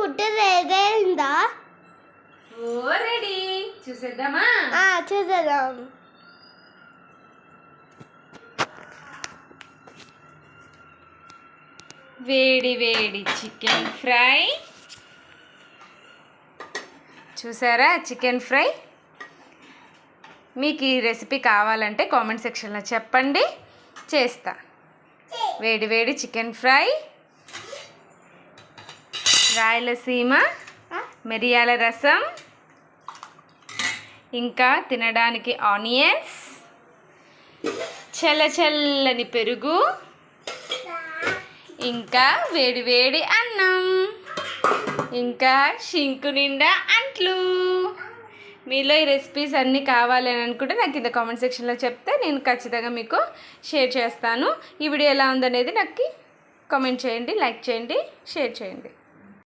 Food ready అయిందా? ఓ ready, చూసేద్దామా? చూసేద్దాం. వేడి వేడి చికెన్ ఫ్రై. చూసారా చికెన్ ఫ్రై? మీకు ఈ రెసిపీ కావాలంటే కామెంట్ సెక్షన్లో చెప్పండి, చేస్తా. వేడి వేడి చికెన్ ఫ్రై, రాయలసీమ మిరియాల రసం, ఇంకా తినడానికి ఆనియన్స్, చల్ల చల్లని పెరుగు, ఇంకా వేడి వేడి అన్నం, ఇంకా షింకు నిండా అంట్లు. మీలో ఈ రెసిపీస్ అన్నీ కావాలి అని అనుకుంటే నాకు కింద కామెంట్ సెక్షన్లో చెప్తే నేను ఖచ్చితంగా మీకు షేర్ చేస్తాను. ఈ వీడియో ఎలా ఉందనేది నాకు కామెంట్ చేయండి, లైక్ చేయండి, షేర్ చేయండి.